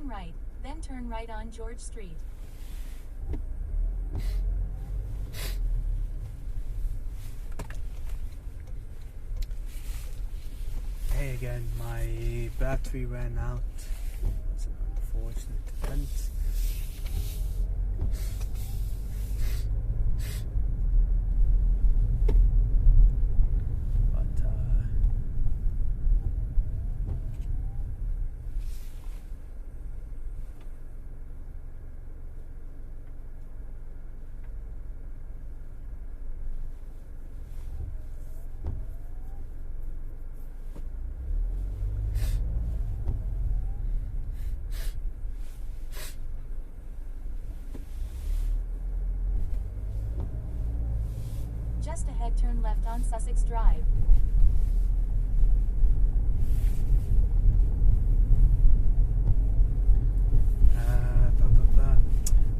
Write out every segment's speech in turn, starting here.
Turn right, then turn right on George Street. Hey again, my battery ran out. It's an unfortunate event. Just ahead, turn left on Sussex Drive.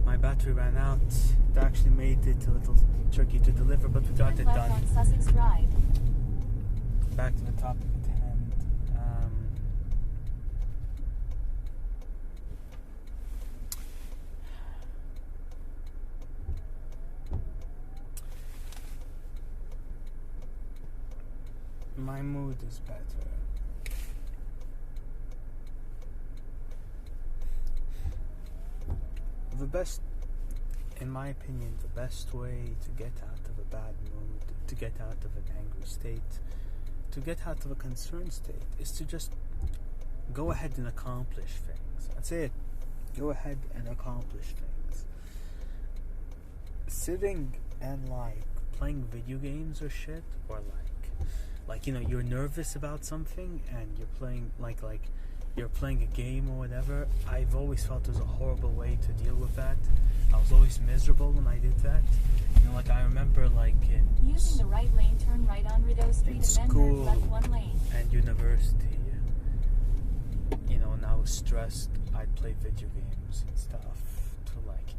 My battery ran out. It actually made it a little tricky to deliver, but we got Turn it left done. on Sussex Drive. Back to the topic at hand. My mood is better. In my opinion, the best way to get out of a bad mood, to get out of an angry state, to get out of a concerned state, is to just go ahead and accomplish things. That's it. Go ahead and accomplish things. Sitting and playing video games or shit, or you're nervous about something and you're playing you're playing a game or whatever. I've always felt it was a horrible way to deal with that. I was always miserable when I did that. I remember in Using the right lane, turn right on Rideau Street and then turn left one lane. And university, when I was stressed, I'd play video games and stuff to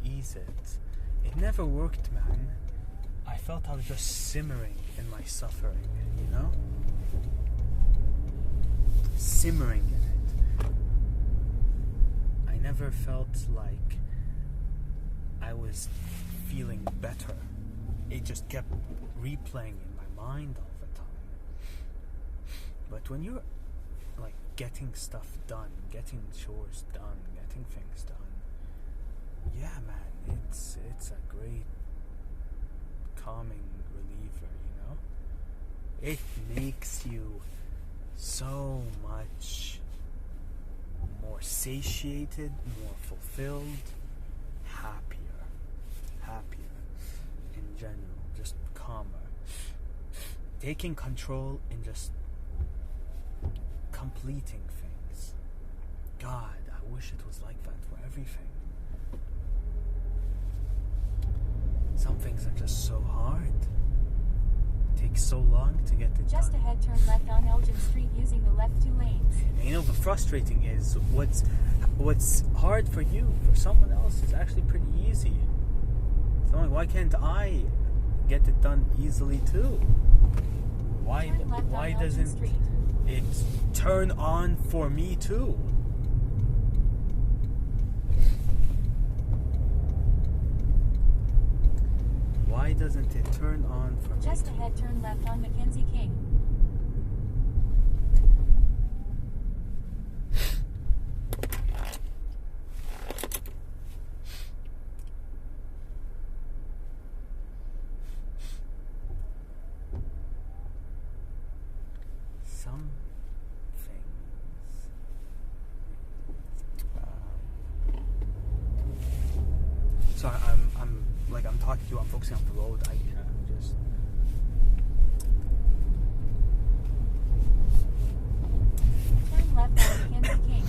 ease it. It never worked, man. I felt I was just simmering in my suffering, simmering in it. I never felt like I was feeling better. It just kept replaying in my mind all the time. But when you're getting stuff done, getting chores done, getting things done, yeah, man, it's a great calming reliever, It makes you so much more satiated, more fulfilled, happier in general, just calmer, taking control in just completing things. God, I wish it was like that for everything. Some things are just so hard. It takes so long to get it Just done. ahead, turn left on Elgin Street using the left 2 lanes. And the frustrating is what's hard for you, for someone else, is actually pretty easy. So why can't I get it done easily too? Why doesn't it turn on for me too? Why doesn't it turn on for me? Just ahead, turn left on Mackenzie King. Some things. Sorry, I'm talking to you. I'm focusing on the road. I just. Turn left on Mackenzie King.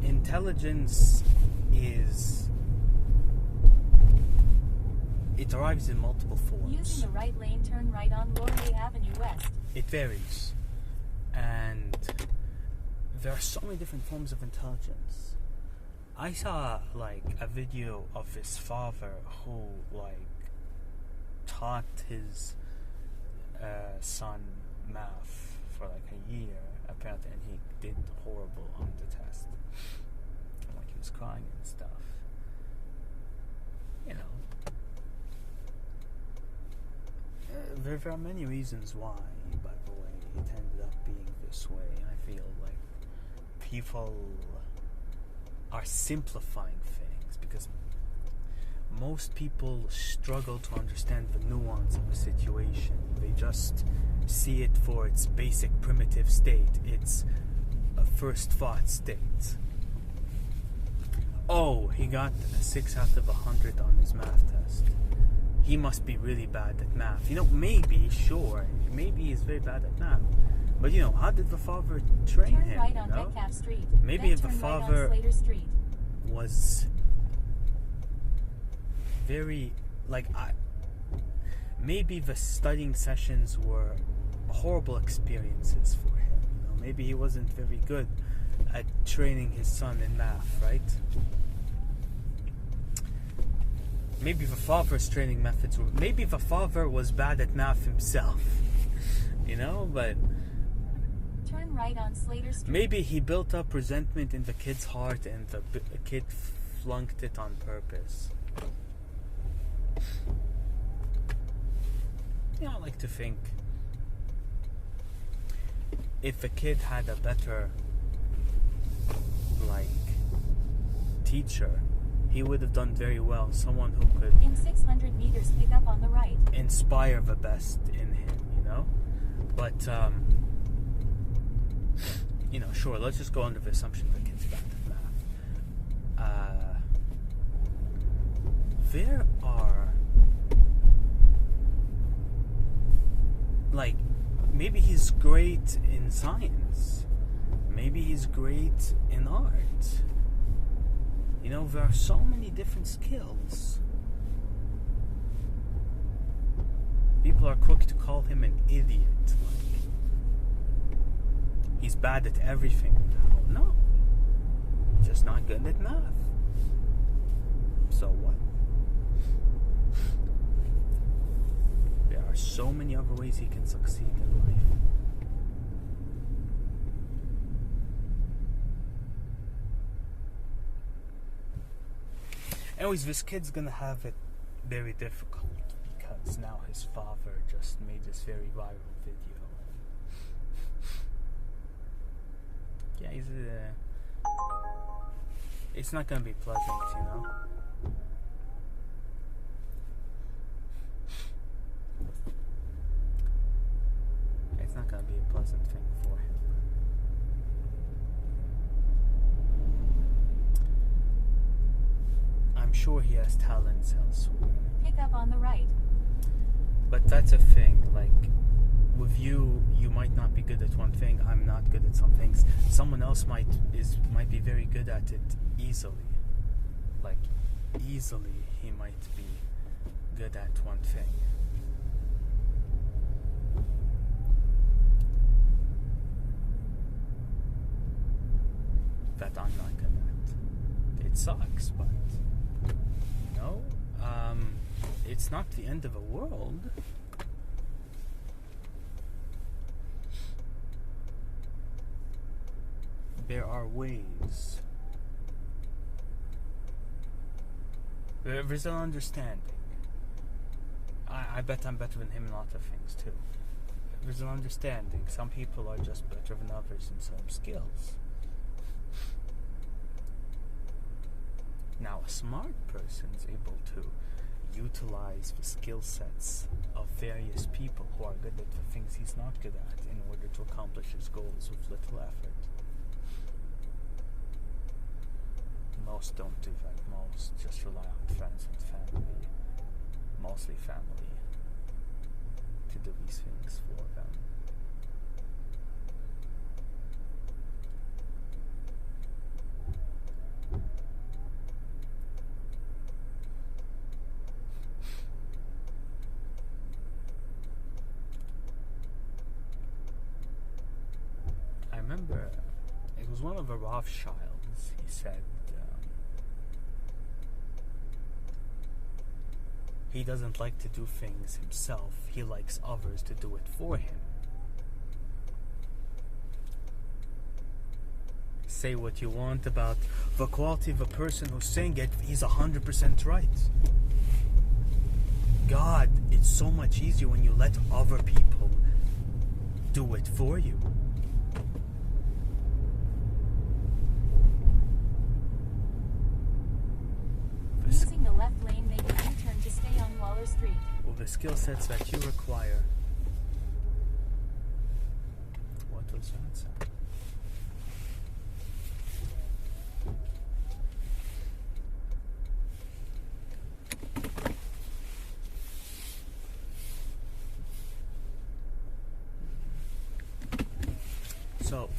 Intelligence it arrives in multiple forms. Using the right lane, turn right on Laurier Avenue West. It varies, and there are so many different forms of intelligence. I saw a video of his father who taught his son math for like a year apparently, and he did horrible on the test. Like he was crying and stuff. You know, there are many reasons why, by the way, it ended up being this way. I feel like people are simplifying things because most people struggle to understand the nuance of a situation. They just see it for its basic primitive state, its first thought state. Oh, he got a 6 out of 100 on his math test. He must be really bad at math. You know, maybe, sure, maybe he's very bad at math. But you know, how did the father train Turn him? right You on know? Metcalf Street. Maybe Then if the turn right on father Slater Street. was very maybe the studying sessions were horrible experiences for him. You know, maybe he wasn't very good at training his son in math, right? Maybe the father's training methods were. Maybe the father was bad at math himself, you know. But Turn right on Slater Street. maybe he built up resentment in the kid's heart, and the kid flunked it on purpose. Yeah, I like to think if a kid had a better, teacher, he would have done very well. Someone who could In 600 meters, pick up on the right. inspire the best in him, you know? But, you know, sure, let's just go under the assumption the kid's bad at math. There are, maybe he's great in science. Maybe he's great in art. You know, there are so many different skills. People are quick to call him an idiot. He's bad at everything now. No. He's just not good at math. So what? There are so many other ways he can succeed in life. Anyways, this kid's gonna have it very difficult because now his father just made this very viral video. Yeah, it's not gonna be pleasant, you know? It's not gonna be a pleasant thing for him. I'm sure he has talents elsewhere. Pick up on the right. But that's a thing, with you might not be good at one thing, I'm not good at some things. Someone else might be very good at it easily. Easily he might be good at one thing. That I'm not good at. It sucks, but you know, it's not the end of the world. There are ways. There's an understanding. I bet I'm better than him in a lot of things too. There's an understanding. Some people are just better than others in some skills. Now, a smart person is able to utilize the skill sets of various people who are good at the things he's not good at in order to accomplish his goals with little effort. Most don't do that. Most just rely on friends and family, mostly family, to do these things for them. I remember it was one of the Rothschilds. He said, He doesn't like to do things himself. He likes others to do it for him. Say what you want about the quality of a person who's saying it, he's 100% right. God, it's so much easier when you let other people do it for you. Using the left lane, make a U-turn to stay on Waller Street. Well, the skill sets that you require. What was that? So,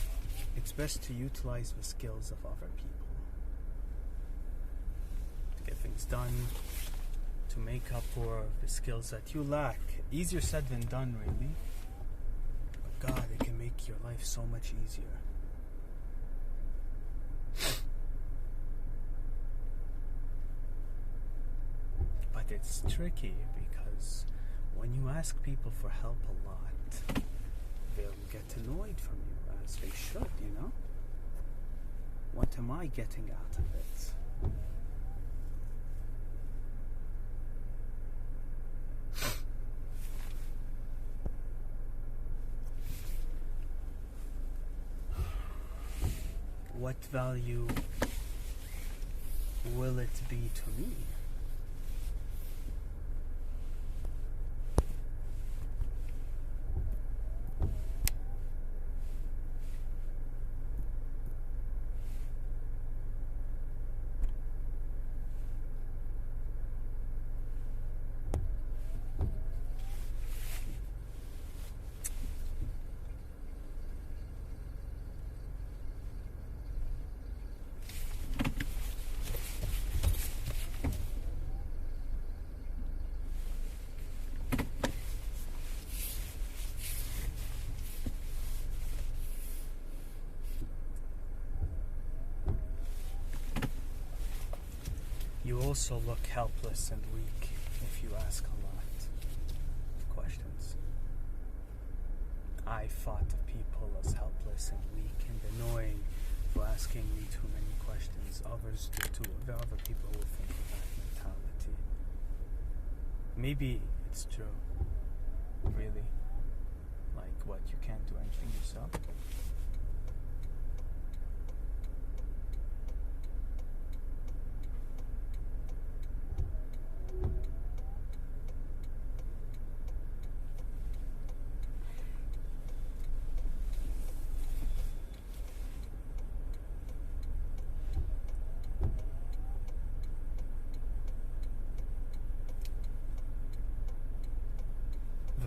it's best to utilize the skills of other people. To get things done, to make up for the skills that you lack. Easier said than done, really. But God, it can make your life so much easier. But it's tricky because when you ask people for help a lot, they'll get annoyed from you, as they should, you know? What am I getting out of it? What value will it be to me? You also look helpless and weak if you ask a lot of questions. I thought of people as helpless and weak and annoying for asking me too many questions. Others do too. There are other people who think of that mentality. Maybe it's true. Really. Like what, you can't do anything yourself?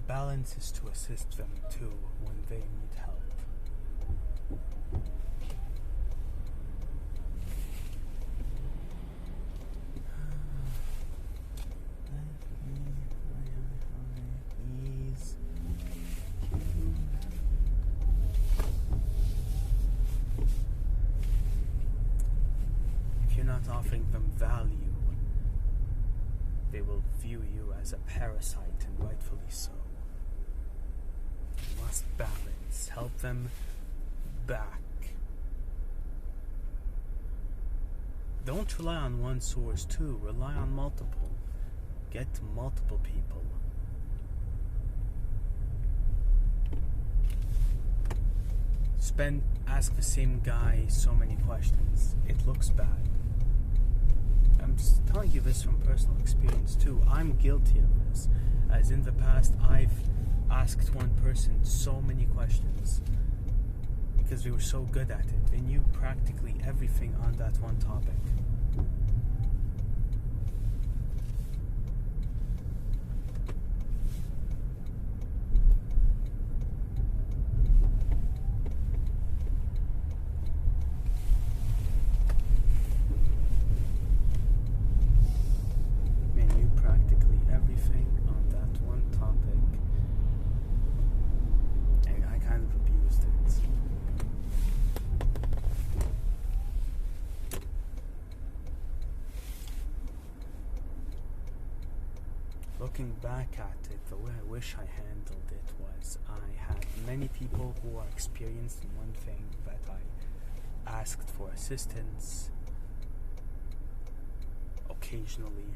Balance is to assist them too when they need help. If you're not offering them value, they will view you as a parasite, and rightfully so. You must balance. Help them back. Don't rely on one source too. Rely on multiple. Get multiple people. Ask the same guy so many questions. It looks bad. I'm just telling you this from personal experience too. I'm guilty of this. As in the past, I've asked one person so many questions because they were so good at it. They knew practically everything on that one topic. looking back at it, the way I wish I handled it was I had many people who are experienced in one thing that I asked for assistance occasionally,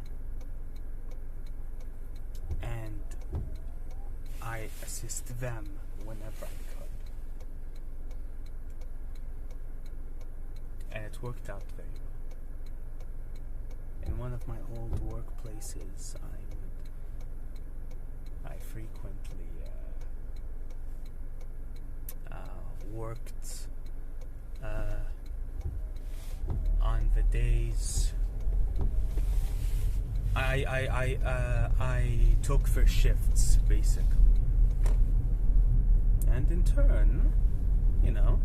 and I assist them whenever I could. And it worked out very well. In one of my old workplaces, I frequently worked on the days I took for shifts, basically. And in turn, you know,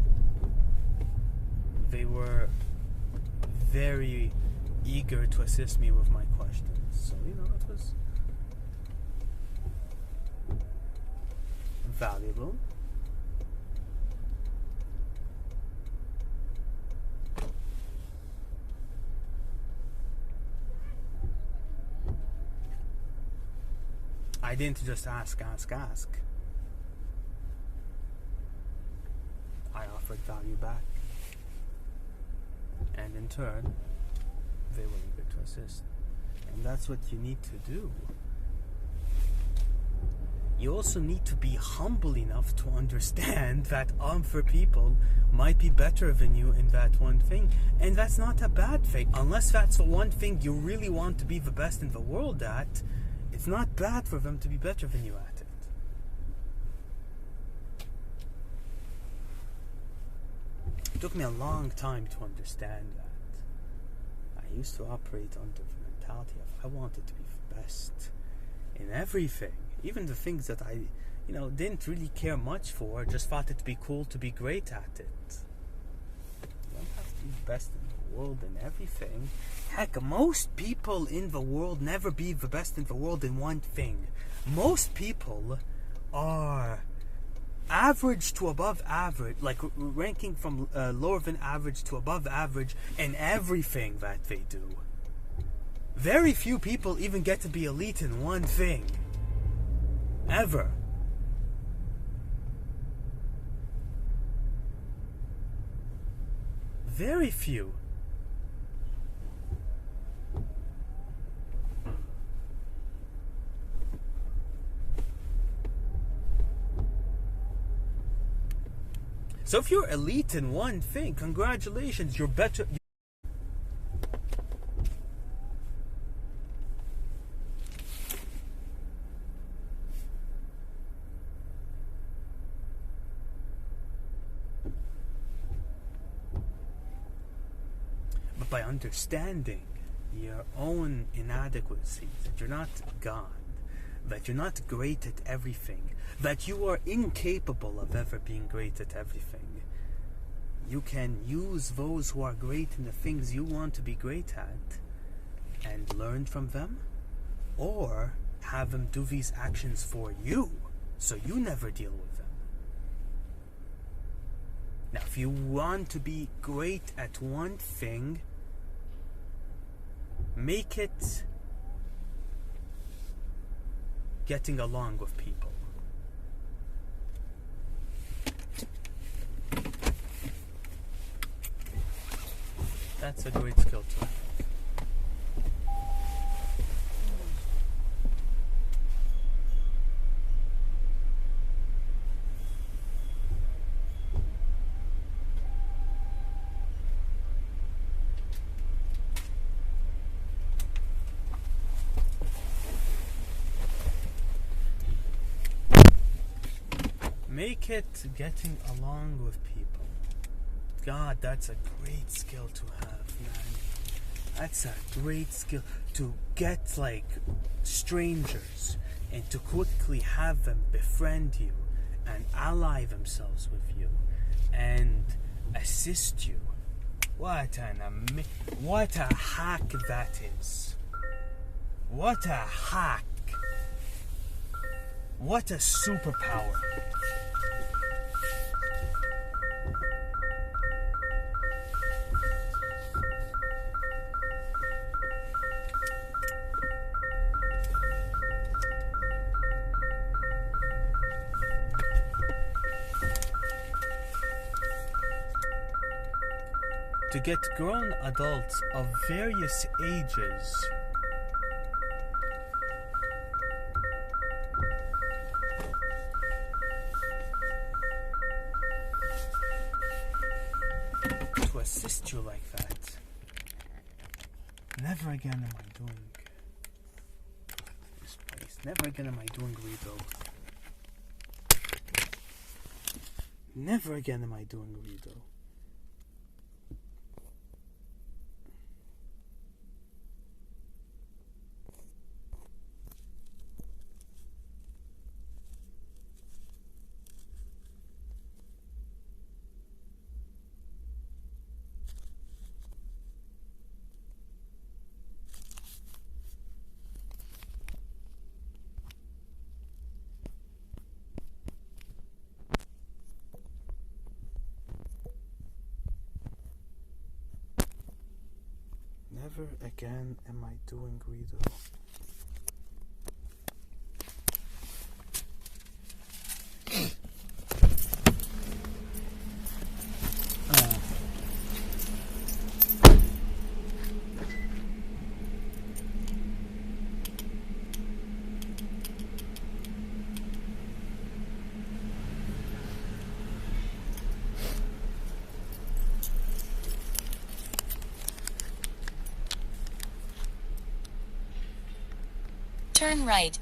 they were very eager to assist me with my questions. So, you know, it was valuable. I didn't just ask. I offered value back. And in turn, they were eager to assist. And that's what you need to do. You also need to be humble enough to understand that other people might be better than you in that one thing. And that's not a bad thing. Unless that's the one thing you really want to be the best in the world at, it's not bad for them to be better than you at it. It took me a long time to understand that. I used to operate under the mentality of I wanted to be the best in everything. Even the things that I, didn't really care much for, just thought it'd be cool to be great at it. You don't have to be the best in the world in everything. Heck, most people in the world never be the best in the world in one thing. Most people are average to above average, like ranking from lower than average to above average in everything that they do. Very few people even get to be elite in one thing. Ever. Very few. So if you're elite in one thing, congratulations, you're better. But by understanding your own inadequacies, that you're not God, that you're not great at everything, that you are incapable of ever being great at everything, you can use those who are great in the things you want to be great at and learn from them, or have them do these actions for you so you never deal with them. Now, if you want to be great at one thing, make it getting along with people. That's a great skill to have. Make it getting along with people. God, that's a great skill to have, man. That's a great skill to get strangers and to quickly have them befriend you and ally themselves with you and assist you. What a hack that is. What a hack. What a superpower. to get grown adults of various ages to assist you like that. Never again am I doing this place. Never again am I doing rebuild. Never again am I doing rebuild. Never again am I doing Guido. Turn right.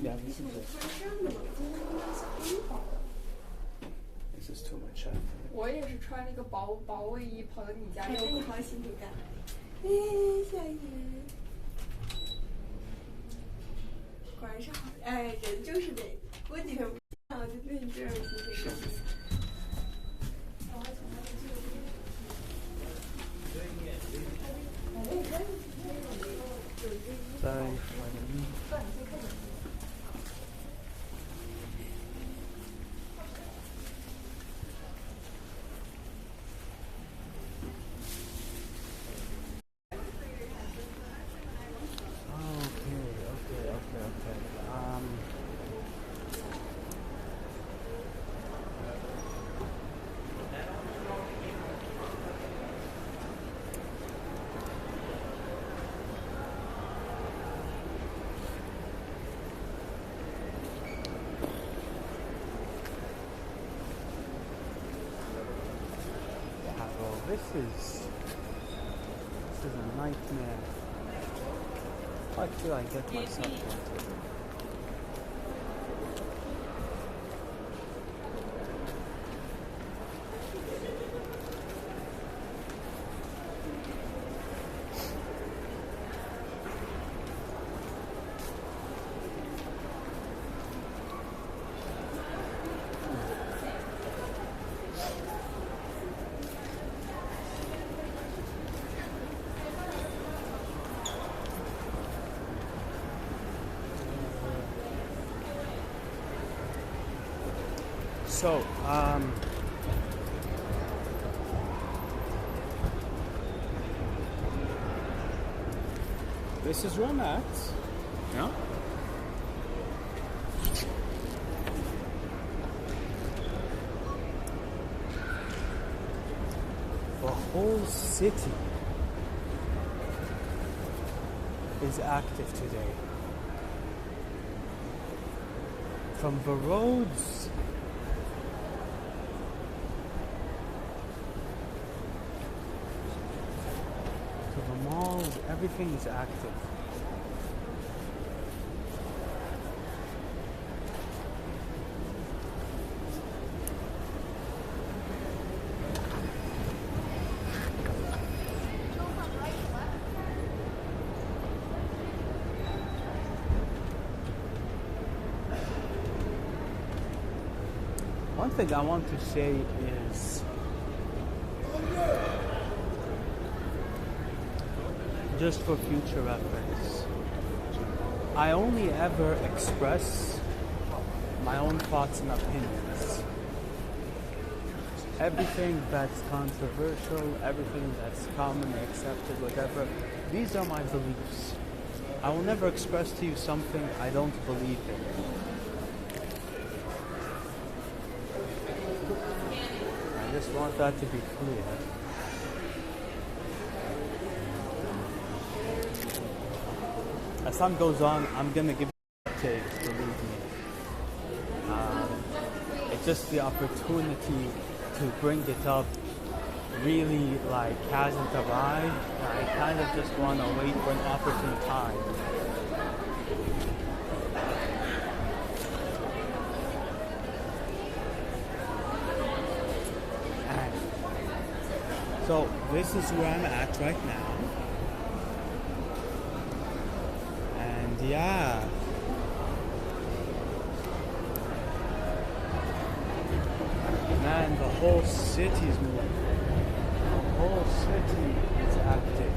Yeah, this is too much. 我也是穿了一个薄卫衣跑到你家，还是一好幸福感。哎，小爷，果然是好，哎，人就是得过几天不见了就对你这样子。在。This is a nightmare. What did I get myself into? So, this is your mat, yeah? The whole city. is active today. From the roads to the malls, everything is active. One thing I want to say is just for future reference, I only ever express my own thoughts and opinions. Everything that's controversial, everything that's commonly accepted, whatever, these are my beliefs. I will never express to you something I don't believe in. I just want that to be clear. As time goes on, I'm gonna give it a take, believe me. It's just the opportunity to bring it up really hasn't arrived. I kind of just want to wait for an opportune time. So this is where I'm at right now. And yeah. Man, the whole city is moving. The whole city is active.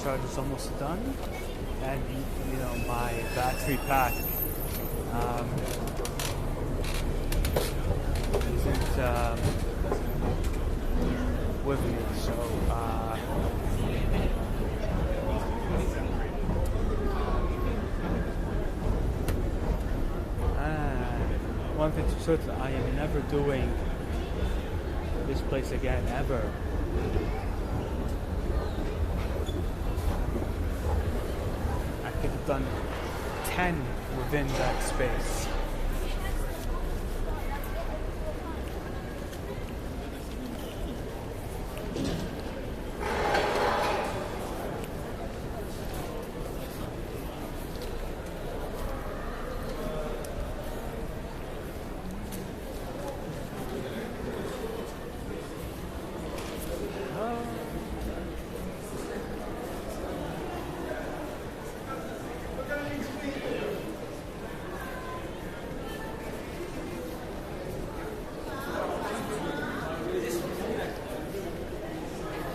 Charge is almost done, and my battery pack isn't with me, so one thing's for certain, I am never doing this place again, ever. Could have done 10 within that space.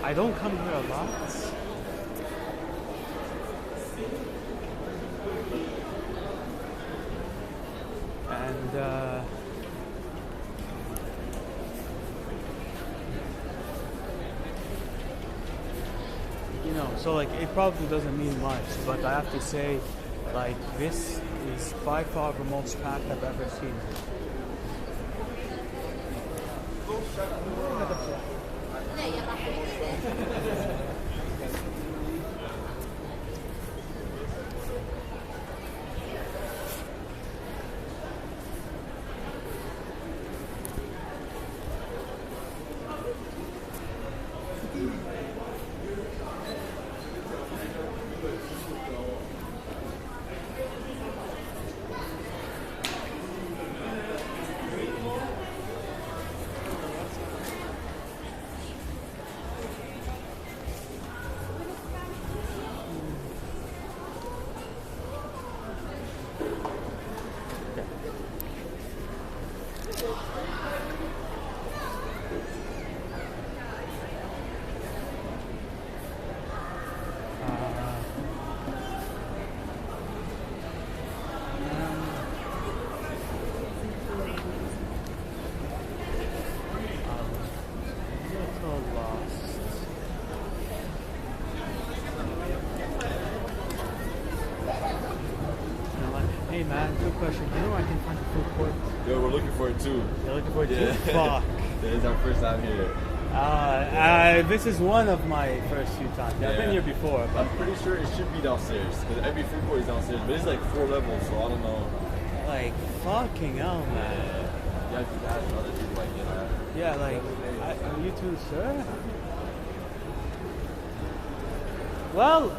I don't come here a lot. And so it probably doesn't mean much, but I have to say, this is by far the most packed I've ever seen. question. Do you know where I can find the food court? Yo, we're looking for it too. You're looking for it Yeah. too? Fuck. This is our first time here. This is one of my first few times. I've been Yeah. here before, but I'm pretty sure it should be downstairs because every food court is downstairs, but it's like 4 levels, so I don't know. like, fucking hell, man. Yeah, if you ask other people, like, Yeah, like, you too, sir? Well,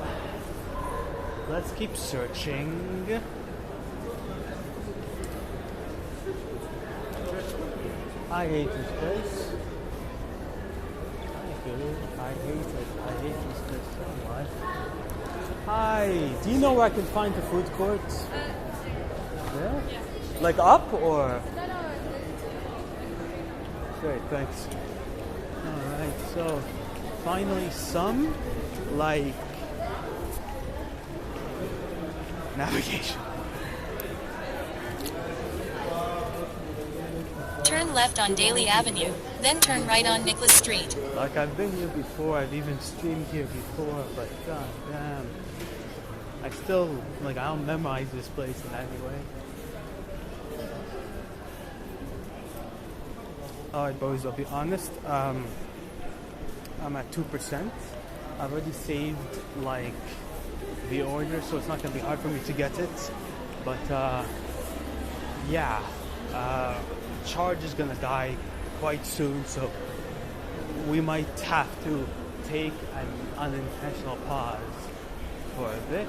let's keep searching. I hate this place. I do. I hate it. I hate this place so much. Hi. Do you know where I can find the food court? Yeah? Like up or? Great, thanks. Alright, so finally some like navigation. Turn left on Daly Avenue, then turn right on Nicholas Street. Like I've been here before, I've even streamed here before, but god damn. I still like I don't memorize this place in any way. Alright boys, I'll be honest. I'm at 2%. I've already saved like the order, so it's not gonna be hard for me to get it. But yeah. Charge is gonna die quite soon, so we might have to take an unintentional pause for a bit.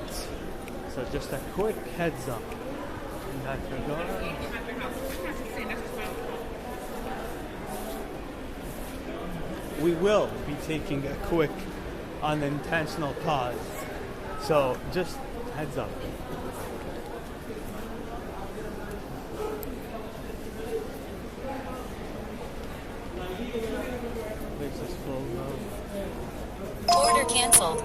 So just a quick heads up in that regard. We will be taking a quick unintentional pause. So just heads up. Order canceled.